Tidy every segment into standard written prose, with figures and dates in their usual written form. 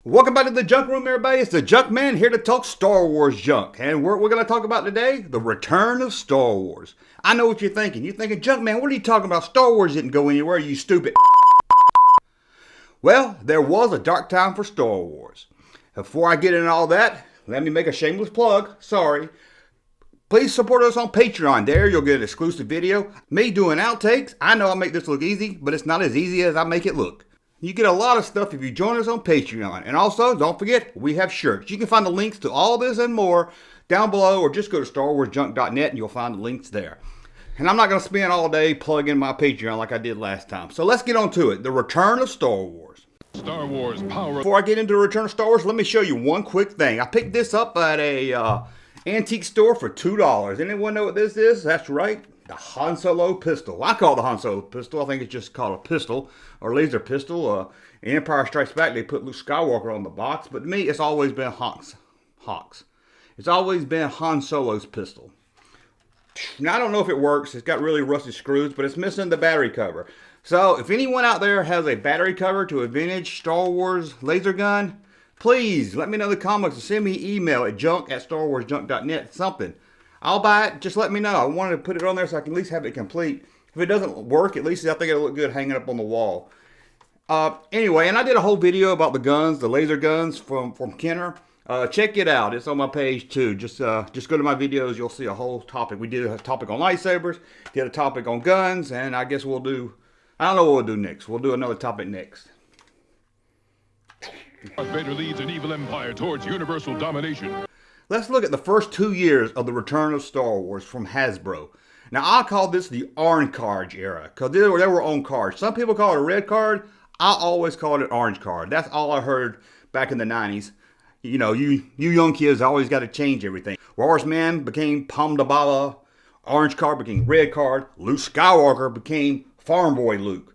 Welcome back to the Junk Room, everybody. It's the Junk Man here to talk Star Wars junk. And we're going to talk about today the return of Star Wars. I know what you're thinking. You're thinking, Junk Man, what are you talking about? Star Wars didn't go anywhere, you stupid. Well, there was a dark time for Star Wars. Before I get into all that, let me make a shameless plug. Sorry. Please support us on Patreon. There you'll get an exclusive video. Me doing outtakes. I know I make this look easy, but it's not as easy as I make it look. You get a lot of stuff if you join us on Patreon. And also, don't forget, we have shirts. You can find the links to all this and more down below, or just go to StarWarsJunk.net and you'll find the links there. And I'm not going to spend all day plugging my Patreon like I did last time. So let's get on to it. The return of Star Wars. Star Wars Power. Before I get into the return of Star Wars, let me show you one quick thing. I picked this up at a antique store for $2. Anyone know what this is? That's right. The Han Solo pistol. I call it the Han Solo pistol. I think it's just called a pistol or laser pistol. In Empire Strikes Back, they put Luke Skywalker on the box. But to me, it's always been Hawks. It's always been Han Solo's pistol. Now, I don't know if it works. It's got really rusty screws, but it's missing the battery cover. So, if anyone out there has a battery cover to a vintage Star Wars laser gun, please let me know in the comments or send me an email at junk@starwarsjunk.net. Something. I'll buy it. Just let me know. I wanted to put it on there so I can at least have it complete. If it doesn't work, at least I think it'll look good hanging up on the wall. Anyway, and I did a whole video about the guns, the laser guns from Kenner. Check it out. It's on my page too. Just go to my videos. You'll see a whole topic. We did a topic on lightsabers, did a topic on guns, and I guess we'll do, I don't know what we'll do next. We'll do another topic next. Darth Vader leads an evil empire towards universal domination. Let's look at the first 2 years of the return of Star Wars from Hasbro. Now, I call this the orange card era because they were on cards. Some people call it a red card. I always called it orange card. That's all I heard back in the 90s. You know, you young kids always got to change everything. Walrus Man became Pamdabala. Orange card became red card. Luke Skywalker became Farm Boy Luke.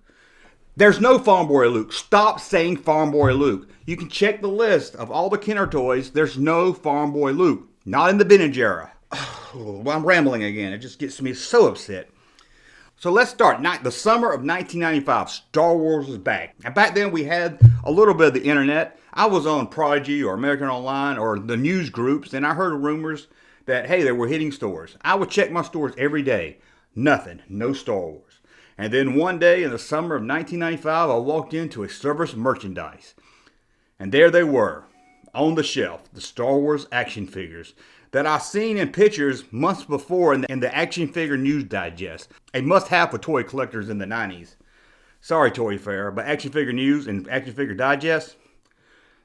There's no Farm Boy Luke. Stop saying Farm Boy Luke. You can check the list of all the Kenner toys. There's no Farm Boy Luke. Not in the vintage era. Well, I'm rambling again. It just gets me so upset. So let's start. The summer of 1995, Star Wars was back. And back then we had a little bit of the internet. I was on Prodigy or American Online or the news groups, and I heard rumors that, hey, they were hitting stores. I would check my stores every day. Nothing. No Star Wars. And then one day in the summer of 1995, I walked into a Service Merchandise. And there they were, on the shelf, the Star Wars action figures that I seen in pictures months before in the Action Figure News Digest, a must-have for toy collectors in the 90s. Sorry, Toy Fair, but Action Figure News and Action Figure Digest,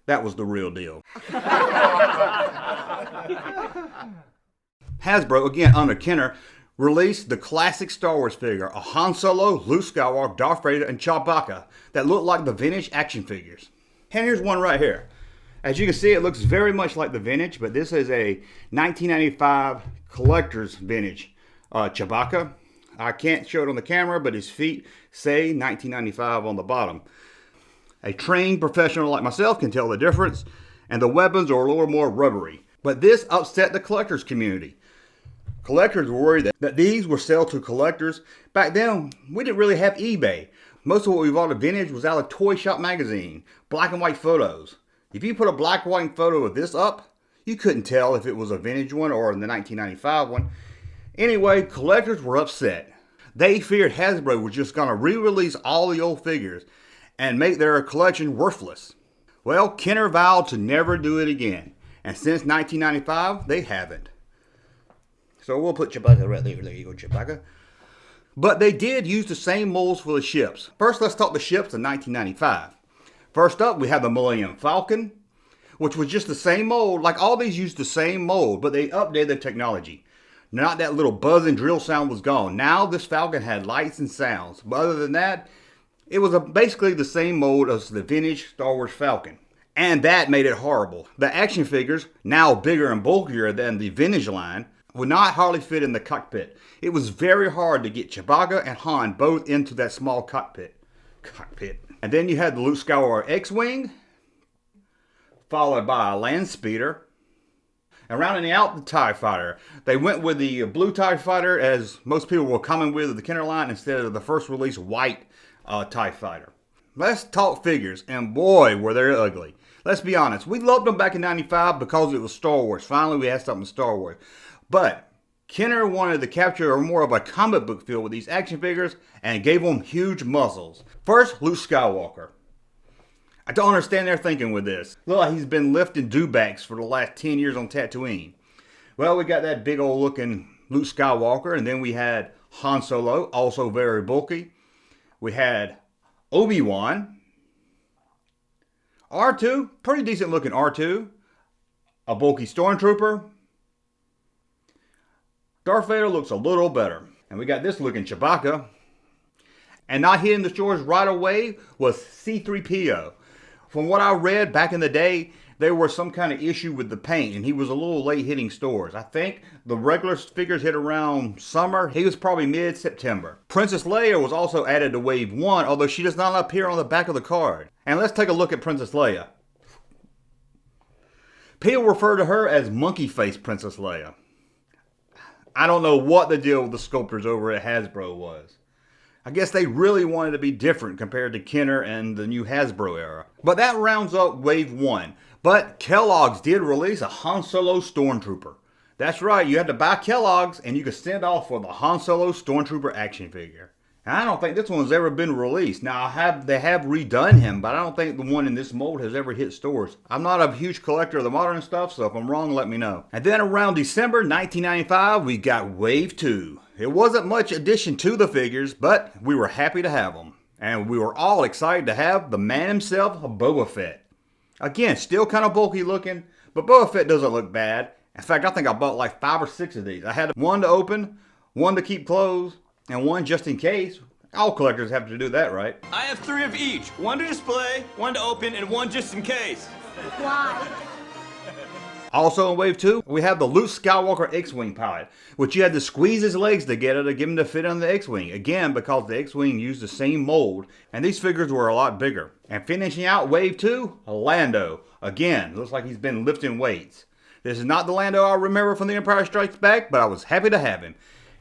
that was the real deal. Hasbro, again under Kenner, released the classic Star Wars figure, a Han Solo, Luke Skywalker, Darth Vader, and Chewbacca that looked like the vintage action figures. And here's one right here. As you can see, it looks very much like the vintage, but this is a 1995 collector's vintage Chewbacca. I can't show it on the camera, but his feet say 1995 on the bottom. A trained professional like myself can tell the difference, and the weapons are a little more rubbery. But this upset the collectors community. Collectors were worried that these would sell to collectors. Back then, we didn't really have eBay. Most of what we bought of vintage was out of Toy Shop magazine, black and white photos. If you put a black and white photo of this up, you couldn't tell if it was a vintage one or the 1995 one. Anyway, collectors were upset. They feared Hasbro was just going to re-release all the old figures and make their collection worthless. Well, Kenner vowed to never do it again. And since 1995, they haven't. So we'll put Chewbacca right there. There you go, Chewbacca. But they did use the same molds for the ships. First, let's talk the ships in 1995. First up, we have the Millennium Falcon, which was just the same mold. Like all these used the same mold, but they updated the technology. Not that little buzz and drill sound was gone. Now this Falcon had lights and sounds. But other than that, it was basically the same mold as the vintage Star Wars Falcon. And that made it horrible. The action figures, now bigger and bulkier than the vintage line, would not hardly fit in the cockpit. It was very hard to get Chewbacca and Han both into that small cockpit. And then you had the Luke Skywalker X-Wing, followed by a land speeder, and rounding out the TIE Fighter. They went with the blue TIE Fighter, as most people were coming with the Kenner line, instead of the first release white TIE Fighter. Let's talk figures, and boy, were they ugly. Let's be honest, we loved them back in 95 because it was Star Wars. Finally, we had something Star Wars. But Kenner wanted to capture more of a comic book feel with these action figures and gave them huge muscles. First, Luke Skywalker. I don't understand their thinking with this. Look like he's been lifting dewbacks for the last 10 years on Tatooine. Well, we got that big old looking Luke Skywalker, and then we had Han Solo, also very bulky. We had Obi-Wan. R2, pretty decent looking R2. A bulky Stormtrooper. Darth Vader looks a little better. And we got this looking Chewbacca. And not hitting the stores right away was C-3PO. From what I read back in the day, there was some kind of issue with the paint, and he was a little late hitting stores. I think the regular figures hit around summer. He was probably mid-September. Princess Leia was also added to Wave 1, although she does not appear on the back of the card. And let's take a look at Princess Leia. People refer to her as Monkey Face Princess Leia. I don't know what the deal with the sculptors over at Hasbro was. I guess they really wanted to be different compared to Kenner and the new Hasbro era. But that rounds up Wave 1. But Kellogg's did release a Han Solo Stormtrooper. That's right, you had to buy Kellogg's and you could send off for the Han Solo Stormtrooper action figure. And I don't think this one's ever been released. Now, they have redone him, but I don't think the one in this mold has ever hit stores. I'm not a huge collector of the modern stuff, so if I'm wrong, let me know. And then around December 1995, we got Wave 2. It wasn't much addition to the figures, but we were happy to have them. And we were all excited to have the man himself, Boba Fett. Again, still kind of bulky looking, but Boba Fett doesn't look bad. In fact, I think I bought like 5 or 6 of these. I had one to open, one to keep closed, and one just in case. All collectors have to do that, right? I have 3 of each. One to display, one to open, and one just in case. Why? Also in Wave 2, we have the Luke Skywalker X-Wing pilot, which you had to squeeze his legs together to get him to fit on the X-Wing. Again, because the X-Wing used the same mold, and these figures were a lot bigger. And finishing out Wave 2, Lando. Again, looks like he's been lifting weights. This is not the Lando I remember from The Empire Strikes Back, but I was happy to have him.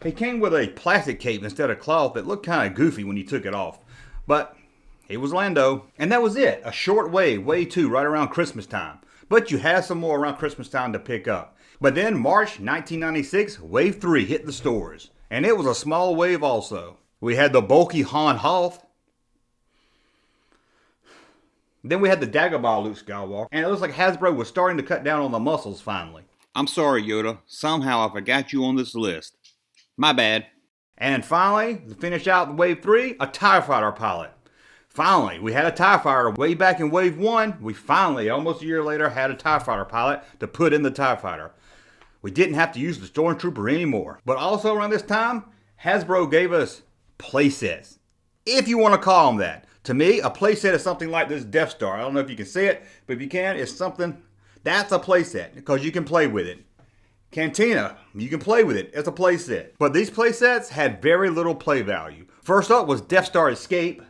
He came with a plastic cape instead of cloth that looked kind of goofy when he took it off. But he was Lando. And that was it. A short wave, Wave 2, right around Christmas time. But you had some more around Christmas time to pick up. But then March 1996, Wave 3 hit the stores. And it was a small wave also. We had the bulky Han Hoth. Then we had the Dagobah Luke Skywalker. And it looks like Hasbro was starting to cut down on the muscles finally. I'm sorry, Yoda. Somehow I forgot you on this list. My bad. And finally, to finish out Wave 3, a TIE Fighter pilot. Finally, we had a TIE Fighter way back in Wave 1. We finally, almost a year later, had a TIE Fighter pilot to put in the TIE Fighter. We didn't have to use the Stormtrooper anymore. But also around this time, Hasbro gave us playsets. If you want to call them that. To me, a playset is something like this Death Star. I don't know if you can see it, but if you can, it's something, that's a playset because you can play with it. Cantina, you can play with it. It's a playset. But these playsets had very little play value. First up was Death Star Escape.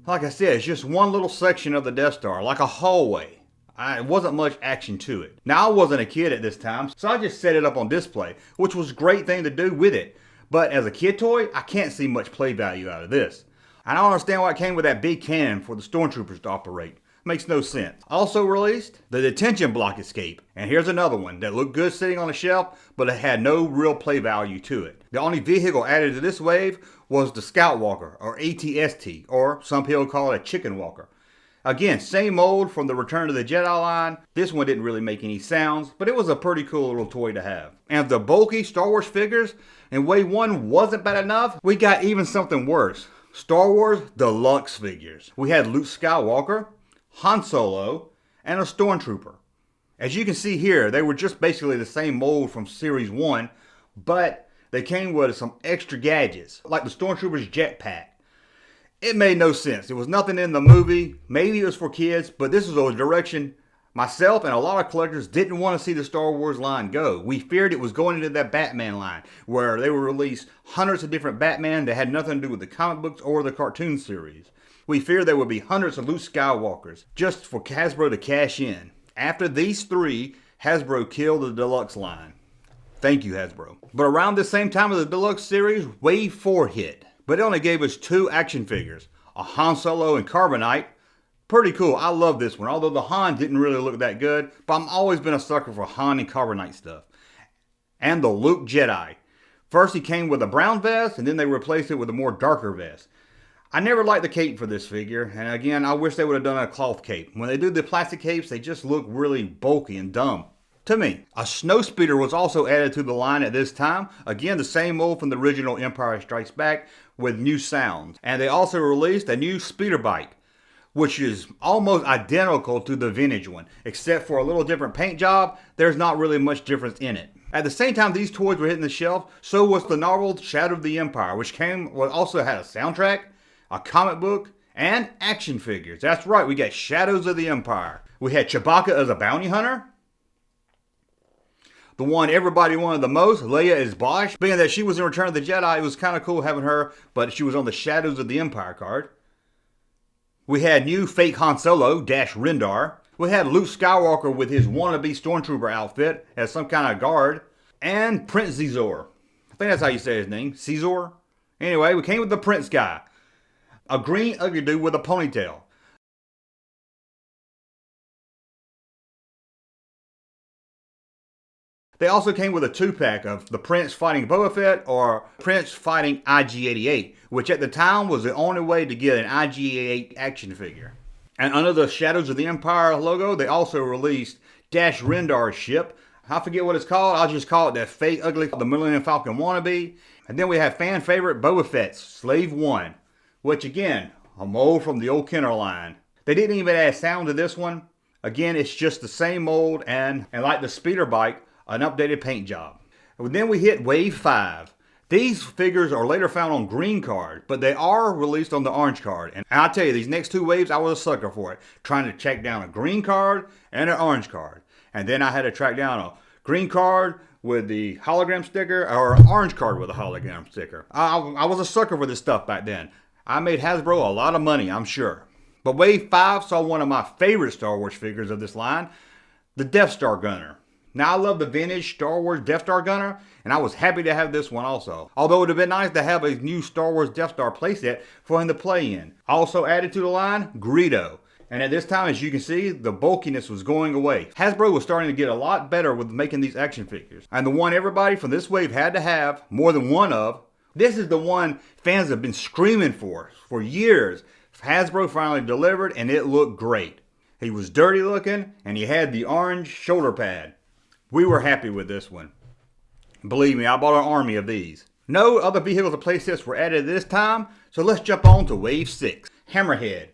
Like I said, it's just one little section of the Death Star, like a hallway. It wasn't much action to it. Now, I wasn't a kid at this time, so I just set it up on display, which was a great thing to do with it. But as a kid toy, I can't see much play value out of this. I don't understand why it came with that big cannon for the Stormtroopers to operate. Makes no sense. Also released, the Detention Block Escape. And here's another one that looked good sitting on a shelf, but it had no real play value to it. The only vehicle added to this wave was the Scout Walker, or ATST, or some people call it a Chicken Walker. Again, same mold from the Return of the Jedi line. This one didn't really make any sounds, but it was a pretty cool little toy to have. And if the bulky Star Wars figures in Wave 1 wasn't bad enough, we got even something worse. Star Wars Deluxe figures. We had Luke Skywalker, Han Solo, and a Stormtrooper. As you can see here, they were just basically the same mold from Series 1, but they came with some extra gadgets, like the Stormtrooper's jetpack. It made no sense. There was nothing in the movie. Maybe it was for kids, but this is a direction myself and a lot of collectors didn't want to see the Star Wars line go. We feared it was going into that Batman line, where they would release hundreds of different Batman that had nothing to do with the comic books or the cartoon series. We feared there would be hundreds of Luke Skywalkers, just for Hasbro to cash in. After these 3, Hasbro killed the Deluxe line. Thank you, Hasbro. But around the same time as the Deluxe series, Wave 4 hit. But it only gave us 2 action figures, a Han Solo in Carbonite, Pretty cool. I love this one. Although the Han didn't really look that good, but I've always been a sucker for Han and Carbonite stuff. And the Luke Jedi. First he came with a brown vest, and then they replaced it with a more darker vest. I never liked the cape for this figure, and again, I wish they would have done a cloth cape. When they do the plastic capes, they just look really bulky and dumb. To me. A snowspeeder was also added to the line at this time. Again, the same mold from the original Empire Strikes Back with new sounds. And they also released a new speeder bike, which is almost identical to the vintage one. Except for a little different paint job, there's not really much difference in it. At the same time these toys were hitting the shelf, so was the novel Shadow of the Empire, which also had a soundtrack, a comic book, and action figures. That's right, we got Shadows of the Empire. We had Chewbacca as a bounty hunter. The one everybody wanted the most, Leia as Bosch. Being that she was in Return of the Jedi, it was kind of cool having her, but she was on the Shadows of the Empire card. We had new fake Han Solo, Dash Rendar. We had Luke Skywalker with his wannabe Stormtrooper outfit as some kind of guard. And Prince Xizor. I think that's how you say his name, Xizor. Anyway, we came with the Prince guy. A green ugly dude with a ponytail. They also came with a 2-pack of the Prince fighting Boba Fett or Prince fighting IG-88, which at the time was the only way to get an IG-88 action figure. And under the Shadows of the Empire logo, they also released Dash Rendar's ship. I forget what it's called. I'll just call it that fake ugly, the Millennium Falcon wannabe. And then we have fan favorite Boba Fett's Slave One, which again, a mold from the old Kenner line. They didn't even add sound to this one. Again, it's just the same mold and like the speeder bike, an updated paint job. And then we hit Wave 5. These figures are later found on green card, but they are released on the orange card. And I'll tell you, these next 2 waves, I was a sucker for it. Trying to track down a green card and an orange card. And then I had to track down a green card with the hologram sticker or an orange card with a hologram sticker. I was a sucker for this stuff back then. I made Hasbro a lot of money, I'm sure. But Wave 5 saw one of my favorite Star Wars figures of this line, the Death Star Gunner. Now, I love the vintage Star Wars Death Star Gunner, and I was happy to have this one also. Although it would have been nice to have a new Star Wars Death Star playset for him to play in. Also added to the line, Greedo. And at this time, as you can see, the bulkiness was going away. Hasbro was starting to get a lot better with making these action figures. And the one everybody from this wave had to have, more than one of, this is the one fans have been screaming for years. Hasbro finally delivered, and it looked great. He was dirty looking, and he had the orange shoulder pad. We were happy with this one. Believe me, I bought an army of these. No other vehicles or playsets were added this time, so let's jump on to Wave 6. Hammerhead.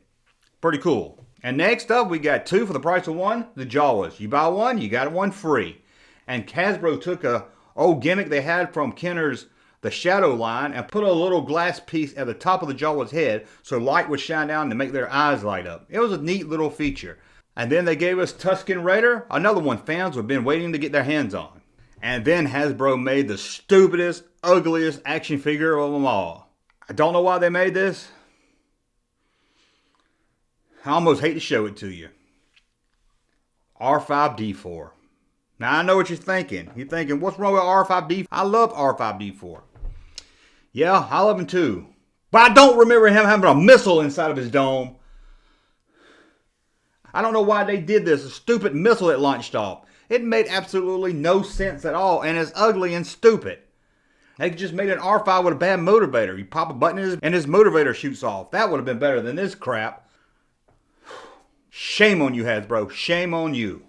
Pretty cool. And next up, we got 2 for the price of 1, the Jawas. You buy 1, you got 1 free. And Hasbro took a old gimmick they had from Kenner's The Shadow line and put a little glass piece at the top of the Jawa's head so light would shine down to make their eyes light up. It was a neat little feature. And then they gave us Tusken Raider, another one fans have been waiting to get their hands on. And then Hasbro made the stupidest, ugliest action figure of them all. I don't know why they made this. I almost hate to show it to you. R5-D4. Now I know what you're thinking. You're thinking, what's wrong with R5-D4? I love R5-D4. Yeah, I love him too. But I don't remember him having a missile inside of his dome. I don't know why they did this. A stupid missile it launched off. It made absolutely no sense at all, and it's ugly and stupid. They just made an R5 with a bad motivator. You pop a button and his motivator shoots off. That would have been better than this crap. Shame on you, Hasbro. Shame on you.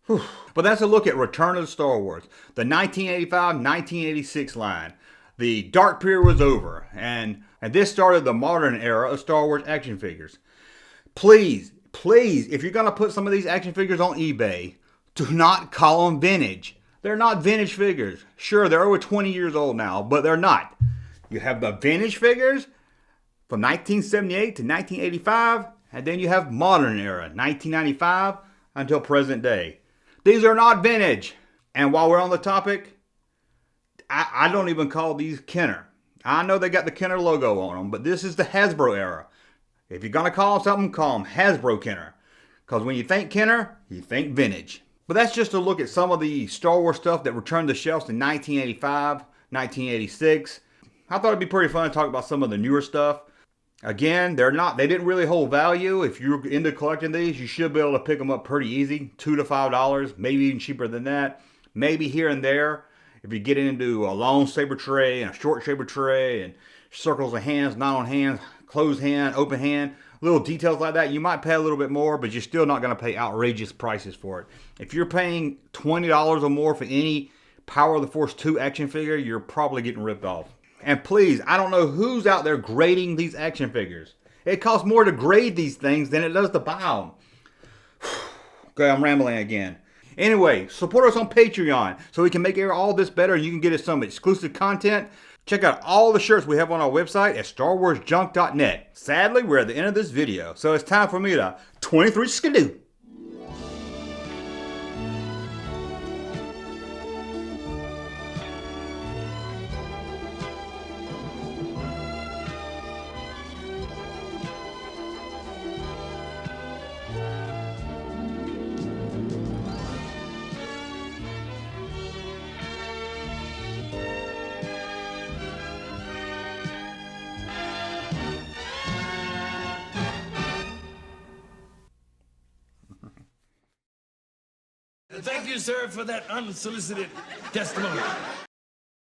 Whew. But that's a look at Return of the Star Wars. The 1985-1986 line. The dark period was over, and this started the modern era of Star Wars action figures. Please, if you're going to put some of these action figures on eBay, do not call them vintage. They're not vintage figures. Sure, they're over 20 years old now, but they're not. You have the vintage figures from 1978 to 1985, and then you have modern era, 1995 until present day. These are not vintage. And while we're on the topic, I don't even call these Kenner. I know they got the Kenner logo on them, but this is the Hasbro era. If you're going to call them something, call them Hasbro Kenner. Because when you think Kenner, you think vintage. But that's just a look at some of the Star Wars stuff that returned to shelves in 1985, 1986. I thought it'd be pretty fun to talk about some of the newer stuff. Again, they didn't really hold value. If you're into collecting these, you should be able to pick them up pretty easy. $2 to $5, maybe even cheaper than that. Maybe here and there, if you get into a long saber tray and a short saber tray and circles of hands, not on hands, closed hand, open hand, little details like that, you might pay a little bit more, but you're still not going to pay outrageous prices for it. If you're paying $20 or more for any Power of the Force 2 action figure, you're probably getting ripped off. And please, I don't know who's out there grading these action figures. It costs more to grade these things than it does to buy them. Okay, I'm rambling again. Anyway, support us on Patreon so we can make all this better and you can get us some exclusive content. Check out all the shirts we have on our website at StarWarsJunk.net. Sadly, we're at the end of this video, so it's time for me to 23 skidoo. Thank you, sir, for that unsolicited testimony.